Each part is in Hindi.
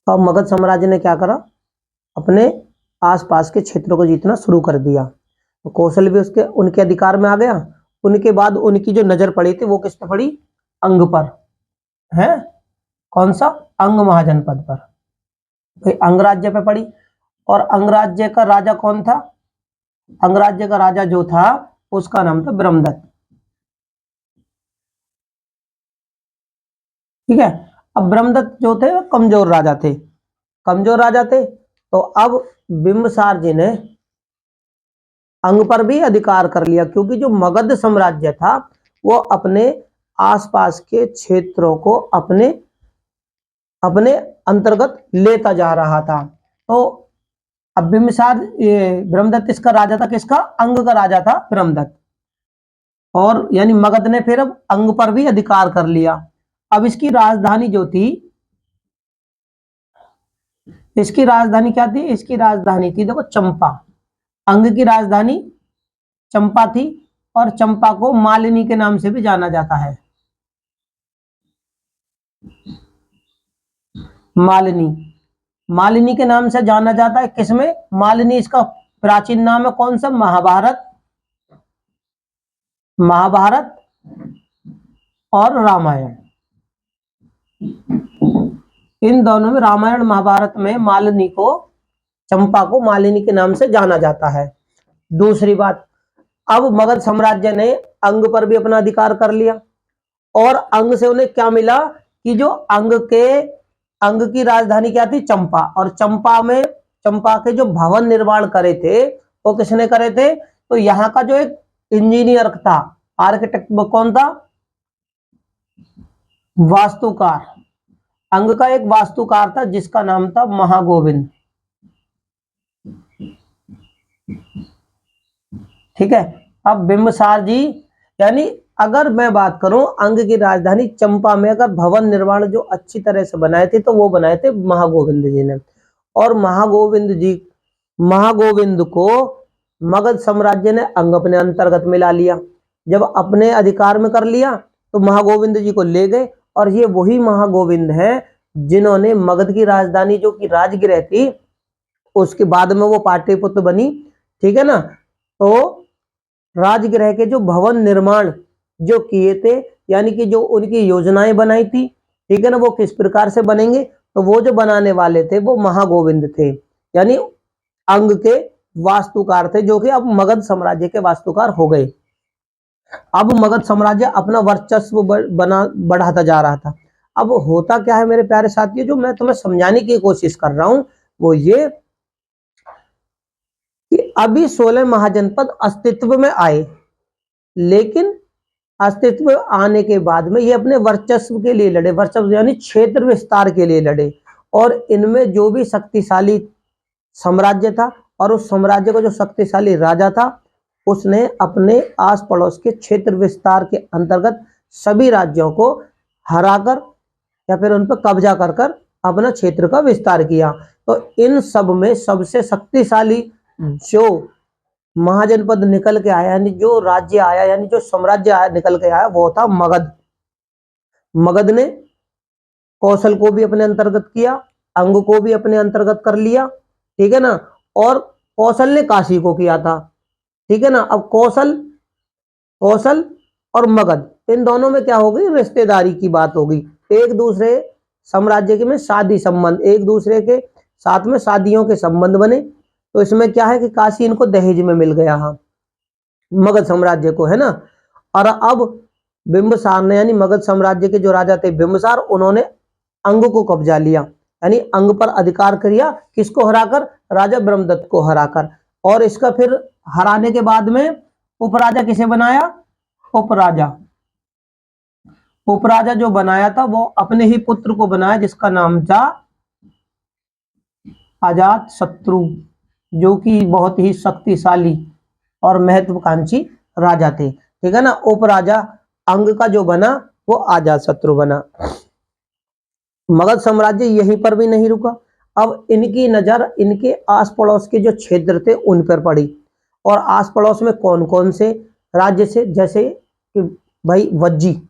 तो अब मगध साम्राज्य ने क्या करा, अपने आसपास के क्षेत्रों को जीतना शुरू कर दिया। तो कौशल भी उसके उनके अधिकार में आ गया। उनके बाद उनकी जो नजर पड़ी थी वो किस पे पड़ी, अंग पर, है कौन सा, अंग महाजनपद पर, भाई अंगराज्य पे पड़ी। और अंगराज्य का राजा कौन था, अंगराज्य का राजा जो था उसका नाम था ब्रह्मदत्त। ठीक है। अब ब्रह्मदत्त जो थे वो कमजोर राजा थे, कमजोर राजा थे। तो अब बिंबिसार जी ने अंग पर भी अधिकार कर लिया, क्योंकि जो मगध साम्राज्य था वो अपने आसपास के क्षेत्रों को अपने अपने अंतर्गत लेता जा रहा था। तो अब बिंबिसार, ये ब्रह्मदत्त इसका राजा था, किसका, अंग का राजा था ब्रह्मदत्त। और यानी मगध ने फिर अब अंग पर भी अधिकार कर लिया। अब इसकी राजधानी जो थी, इसकी राजधानी क्या थी, इसकी राजधानी थी देखो चंपा। अंग की राजधानी चंपा थी, और चंपा को मालिनी के नाम से भी जाना जाता है। मालिनी, मालिनी के नाम से जाना जाता है, किसमें, मालिनी इसका प्राचीन नाम है कौन सा, महाभारत, महाभारत और रामायण, इन दोनों में, रामायण महाभारत में मालिनी को, चंपा को मालिनी के नाम से जाना जाता है। दूसरी बात, अब मगध साम्राज्य ने अंग पर भी अपना अधिकार कर लिया, और अंग से उन्हें क्या मिला कि जो अंग की राजधानी क्या थी, चंपा, और चंपा में, चंपा के जो भवन निर्माण करे थे वो किसने करे थे, तो यहाँ का जो एक इंजीनियर था, आर्किटेक्ट, वो कौन था, वास्तुकार, अंग का एक वास्तुकार था जिसका नाम था महागोविंद। ठीक है। अब बिंबिसार जी, यानी अगर मैं बात करूं अंग की राजधानी चंपा में अगर भवन निर्माण जो अच्छी तरह से बनाए थे तो वो बनाए थे महागोविंद जी ने। और महागोविंद को मगध साम्राज्य ने अंग अपने अंतर्गत मिला लिया। जब अपने अधिकार में कर लिया तो महागोविंद जी को ले गए, और ये वही महागोविंद है जिन्होंने मगध की राजधानी जो कि राजगृह थी, उसके बाद में वो पाटलिपुत्र बनी। ठीक है ना। तो राजगृह के जो भवन निर्माण जो किए थे, यानी कि जो उनकी योजनाएं बनाई थी, ठीक है ना, वो किस प्रकार से बनेंगे, तो वो जो बनाने वाले थे वो महागोविंद थे, यानी अंग के वास्तुकार थे, जो कि अब मगध साम्राज्य के वास्तुकार हो गए। अब मगध साम्राज्य अपना वर्चस्व बढ़ाता जा रहा था। अब होता क्या है मेरे प्यारे साथियों, जो मैं तुम्हें समझाने की कोशिश कर रहा हूं वो ये कि अभी 16 महाजनपद अस्तित्व में आए, लेकिन अस्तित्व में आने के बाद में ये अपने वर्चस्व के लिए लड़े, वर्चस्व यानी क्षेत्र विस्तार के लिए लड़े। और इनमें जो भी शक्तिशाली साम्राज्य था, और उस साम्राज्य का जो शक्तिशाली राजा था, उसने अपने आस पड़ोस के क्षेत्र विस्तार के अंतर्गत सभी राज्यों को हराकर या फिर उन पर कब्जा कर कर अपना क्षेत्र का विस्तार किया। तो इन सब में सबसे शक्तिशाली जो महाजनपद निकल के आया, यानी जो राज्य आया, यानी जो साम्राज्य आया निकल के आया, वो था मगध। मगध ने कौशल को भी अपने अंतर्गत किया, अंग को भी अपने अंतर्गत कर लिया। ठीक है ना। और कौशल ने काशी को किया था। ठीक है ना। अब कौशल कौशल और मगध, इन दोनों में क्या हो गई, रिश्तेदारी की बात हो गई। एक दूसरे साम्राज्य के में शादी संबंध, एक दूसरे के साथ में शादियों के संबंध बने। तो इसमें क्या है कि काशी इनको दहेज में मिल गया, हाँ, मगध साम्राज्य को, है ना। और अब बिंबिसार ने, यानी मगध साम्राज्य के जो राजा थे बिंबिसार, उन्होंने अंग को कब्जा लिया, यानी अंग पर अधिकार किया, किसको हराकर, राजा ब्रह्मदत्त को हराकर। और इसका फिर हराने के बाद में उपराजा किसे बनाया, उपराजा, उपराजा जो बनाया था वो अपने ही पुत्र को बनाया, जिसका नाम था अजात शत्रु, जो कि बहुत ही शक्तिशाली और महत्वाकांक्षी राजा थे। ठीक है ना। उपराजा अंग का जो बना वो अजात शत्रु बना। मगध साम्राज्य यहीं पर भी नहीं रुका। अब इनकी नजर इनके आस पड़ोस के जो क्षेत्र थे उन पर पड़ी। और आस पड़ोस में कौन कौन से राज्य से, जैसे कि भाई वज्जी।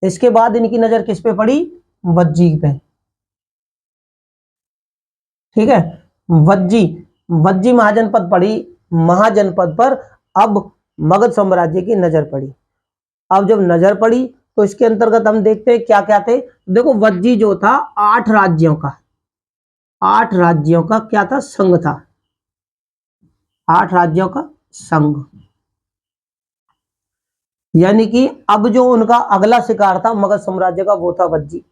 इसके बाद इनकी नजर किस पे पड़ी, वज्जी पे। ठीक है। वज्जी वज्जी महाजनपद पड़ी, महाजनपद पर अब मगध साम्राज्य की नजर पड़ी। अब जब नजर पड़ी तो इसके अंतर्गत हम देखते हैं क्या क्या थे। देखो वज्जी जो था 8 राज्यों का, 8 राज्यों का क्या था, संघ था, 8 राज्यों का संघ। यानी कि अब जो उनका अगला शिकार था मगध साम्राज्य का वो था वज्जी।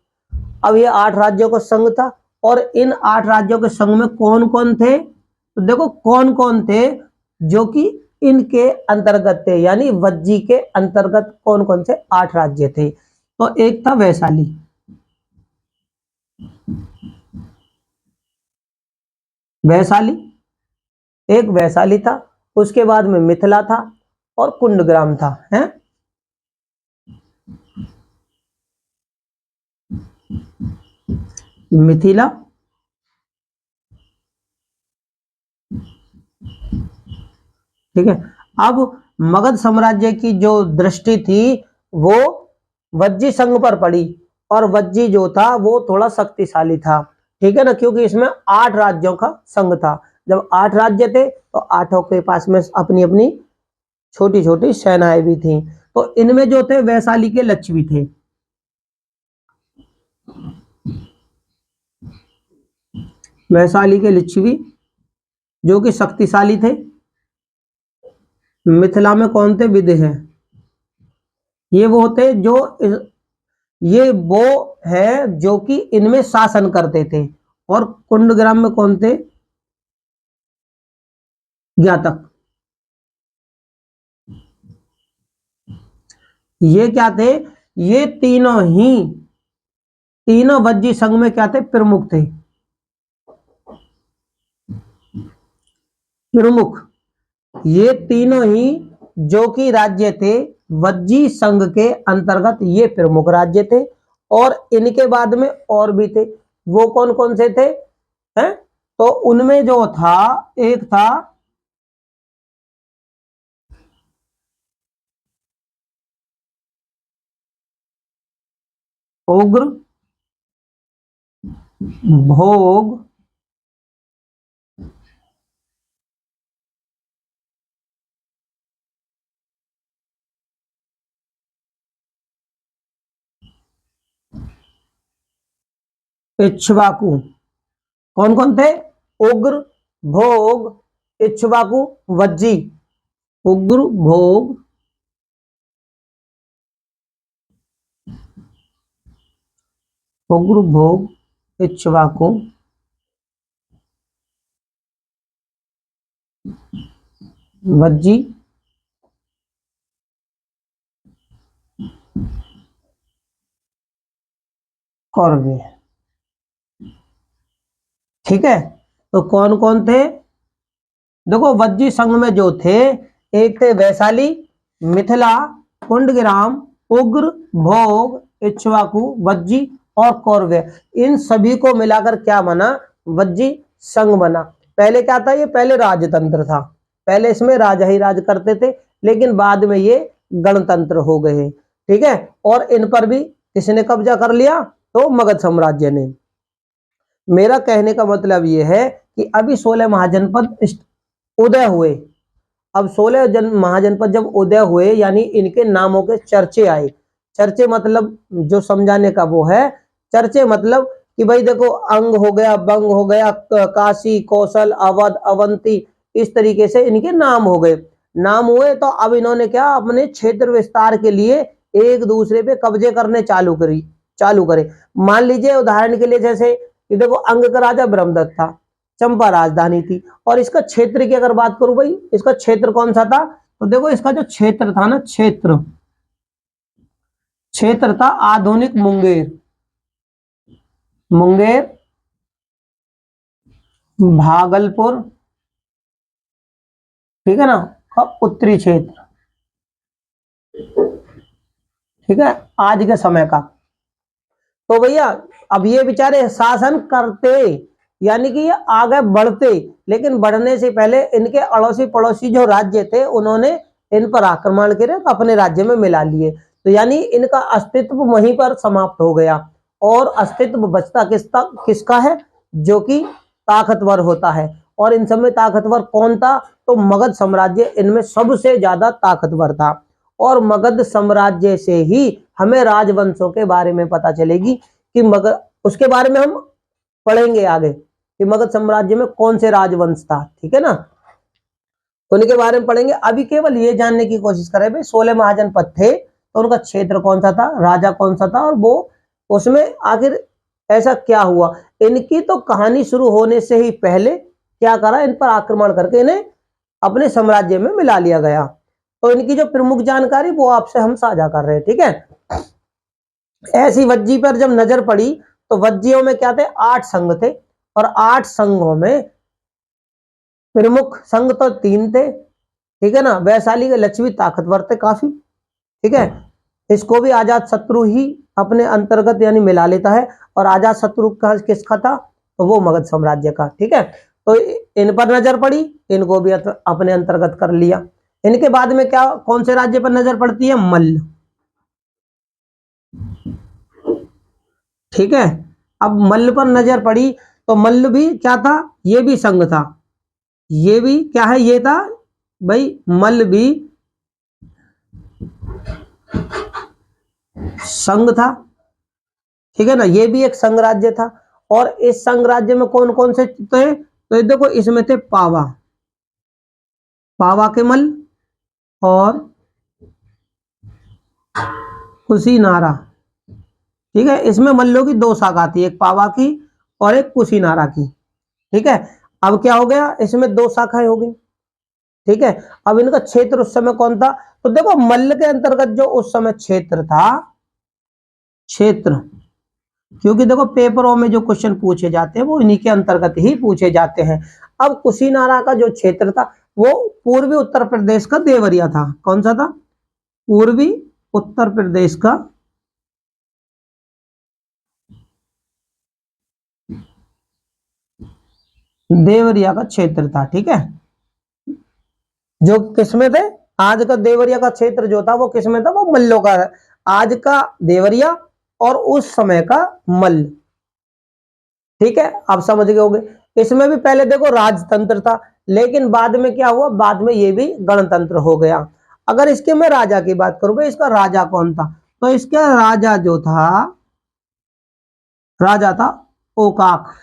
अब ये 8 राज्यों का संघ था और इन 8 राज्यों के संघ में कौन कौन थे, तो देखो कौन कौन थे जो कि इनके अंतर्गत थे, यानी वज्जी के अंतर्गत कौन कौन से 8 राज्य थे। तो एक था वैशाली, वैशाली एक वैशाली था, उसके बाद में मिथिला था और कुंडग्राम था, है। मिथिला, ठीक है। अब मगध साम्राज्य की जो दृष्टि थी वो वज्जी संघ पर पड़ी और वज्जी जो था वो थोड़ा शक्तिशाली था, ठीक है ना, क्योंकि इसमें 8 राज्यों का संघ था। जब 8 राज्य थे तो 8 के पास में अपनी अपनी छोटी छोटी सेनाएं भी थी। तो इनमें जो थे वैशाली के लक्ष्मी थे, वैशाली के लिच्छवी जो कि शक्तिशाली थे। मिथिला में कौन थे, विदेह, ये वो होते जो, ये वो है जो कि इनमें शासन करते थे। और कुंडग्राम में कौन थे, ज्ञातक। ये क्या थे, ये तीनों वज्जी संघ में क्या थे, प्रमुख थे, प्रमुख। ये तीनों ही जो कि राज्य थे वज्जी संघ के अंतर्गत, ये प्रमुख राज्य थे। और इनके बाद में और भी थे, वो कौन कौन से थे, हैं? तो उनमें जो था एक था उग्र, भोग, इक्ष्वाकु। कौन कौन थे, उग्र, भोग, इक्ष्वाकु, वज्जी। उग्र, भोग, उग्र, भोग, इक्ष्वाकु, वज्जी, कौरव। ठीक है। तो कौन कौन थे, देखो वज्जी संघ में जो थे एक थे वैशाली, मिथिला, कुंडग्राम, उग्र, भोग, इक्ष्वाकु, वज्जी और कौरव। इन सभी को मिलाकर क्या बना, वज्जी संघ बना। पहले क्या था, ये पहले राजतंत्र था, पहले इसमें राजा ही राज करते थे, लेकिन बाद में ये गणतंत्र हो गए, ठीक है। और इन पर भी किसने कब्जा कर लिया, तो मगध साम्राज्य ने। मेरा कहने का मतलब ये है कि अभी 16 महाजनपद उदय हुए। अब 16 महाजनपद जब उदय हुए यानी इनके नामों के चर्चे आए। चर्चे मतलब जो समझाने का वो है, चर्चे मतलब कि भाई देखो अंग हो गया, बंग हो गया, काशी, कौशल, अवध, अवंती, इस तरीके से इनके नाम हो गए। नाम हुए तो अब इन्होंने क्या, अपने क्षेत्र विस्तार के लिए एक दूसरे पे कब्जे करने चालू करे। मान लीजिए उदाहरण के लिए जैसे ये देखो अंग का राजा ब्रह्मदत्त था, चंपा राजधानी थी। और इसका क्षेत्र की अगर बात करूं भाई, इसका क्षेत्र कौन सा था, तो देखो इसका जो क्षेत्र था ना, क्षेत्र क्षेत्र था आधुनिक मुंगेर, मुंगेर, भागलपुर, ठीक है ना, का उत्तरी क्षेत्र, ठीक है, आज के समय का। तो भैया अब ये बेचारे शासन करते, यानी कि ये आगे बढ़ते, लेकिन बढ़ने से पहले इनके अड़ोसी पड़ोसी जो राज्य थे उन्होंने इन पर आक्रमण करे तो अपने राज्य में मिला लिए। तो यानी इनका अस्तित्व वहीं पर समाप्त हो गया। और अस्तित्व बचता किसका है, जो कि ताकतवर होता है। और इन सब में ताकतवर कौन था? तो मगध साम्राज्य इनमें सबसे ज्यादा ताकतवर था। और मगध साम्राज्य से ही हमें राजवंशों के बारे में पता चलेगी कि मगध, उसके बारे में हम पढ़ेंगे आगे कि मगध साम्राज्य में कौन से राजवंश था, ठीक है ना, उनके बारे में पढ़ेंगे। अभी केवल ये जानने की कोशिश करें भाई 16 महाजनपद थे तो उनका क्षेत्र कौन सा था, राजा कौन सा था, और वो उसमें आखिर ऐसा क्या हुआ। इनकी तो कहानी शुरू होने से ही पहले क्या करा, इन पर आक्रमण करके इन्हें अपने साम्राज्य में मिला लिया गया। तो इनकी जो प्रमुख जानकारी वो आपसे हम साझा कर रहे हैं, ठीक है। ऐसी वज्जी पर जब नजर पड़ी तो वज्जियों में क्या थे, 8 संघ थे, और 8 संघों में प्रमुख संघ तो 3 थे, ठीक है ना। वैशाली के लक्ष्मी ताकतवर थे काफी, ठीक है। इसको भी आजाद शत्रु ही अपने अंतर्गत यानी मिला लेता है, और आजाद शत्रु का किसका था, तो वो मगध साम्राज्य का, ठीक है। तो इन पर नजर पड़ी, इनको भी अपने अंतर्गत कर लिया। इनके बाद में क्या, कौन से राज्य पर नजर पड़ती है, मल्ल, ठीक है। अब मल्ल पर नजर पड़ी तो मल्ल भी क्या था, ये भी संघ था, ये भी क्या है, ये था भाई मल्ल भी संघ था, ठीक है ना, ये भी एक संघ राज्य था। और इस संघ राज्य में कौन कौन से थे, तो देखो इसमें थे पावा, पावा के मल्ल, और कुशीनारा, ठीक है। इसमें मल्लों की 2 शाखा थी, एक पावा की और एक कुशीनारा की, ठीक है। अब क्या हो गया, इसमें 2 शाखाएं हो गई, ठीक है। अब इनका क्षेत्र उस समय कौन था, तो देखो मल्ल के अंतर्गत जो उस समय क्षेत्र था, क्षेत्र, क्योंकि देखो पेपरों में जो क्वेश्चन पूछे जाते हैं वो इन्हीं के अंतर्गत ही पूछे जाते हैं। अब कुशीनारा का जो क्षेत्र था वो पूर्वी उत्तर प्रदेश का देवरिया था। कौन सा था, पूर्वी उत्तर प्रदेश का देवरिया का क्षेत्र था, ठीक है। जो किसमें थे, आज का देवरिया का क्षेत्र जो था वो किसमें था, वो मल्लों का है। आज का देवरिया और उस समय का मल्ल, ठीक है। आप समझ गए होंगे। इसमें भी पहले देखो राजतंत्र था, लेकिन बाद में क्या हुआ, बाद में ये भी गणतंत्र हो गया। अगर इसके मैं राजा की बात करूं भाई, इसका राजा कौन था, तो इसका राजा जो था, राजा था ओकाक,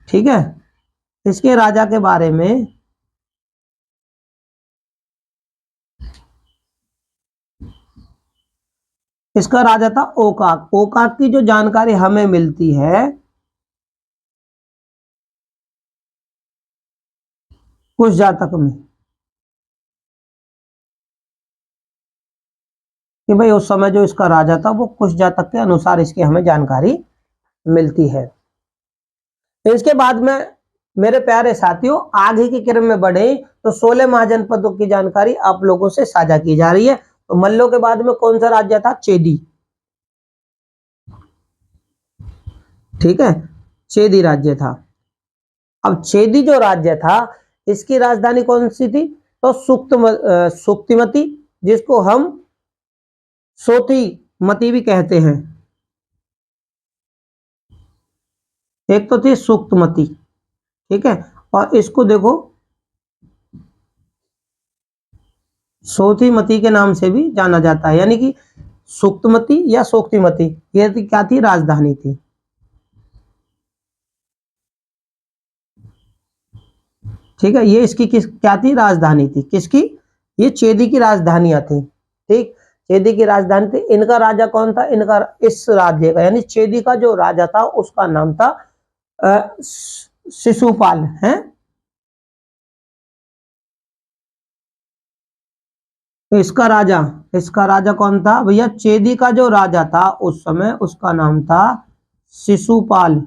ठीक है। इसके राजा के बारे में इसका राजा था ओकाक। ओकाक की जो जानकारी हमें मिलती है कुछ जातक में, कि भाई उस समय जो इसका राजा था वो कुछ जातक के अनुसार इसकी हमें जानकारी मिलती है। तो इसके बाद में मेरे प्यारे साथियों आगे के क्रम में बढ़े तो 16 महाजनपदों की जानकारी आप लोगों से साझा की जा रही है। तो मल्लों के बाद में कौन सा राज्य था, चेदी, ठीक है, चेदी राज्य था। अब चेदी जो राज्य था इसकी राजधानी कौन सी थी, तो सुक्तिमती, जिसको हम सोती मती भी कहते हैं। एक तो थी सुक्तमती, ठीक है, और इसको देखो सोतीमती के नाम से भी जाना जाता है, यानी कि सुक्तमती या सोक्तिमती, ये क्या थी, राजधानी थी, ठीक है। ये इसकी क्या थी, राजधानी थी, किसकी, ये चेदी की राजधानियां थी, ठीक। चेदी की राजधानी थी। इनका राजा कौन था, इनका इस राज्य का यानी चेदी का जो राजा था उसका नाम था शिशुपाल है। तो इसका राजा कौन था भैया, चेदी का जो राजा था उस समय उसका नाम था शिशुपाल।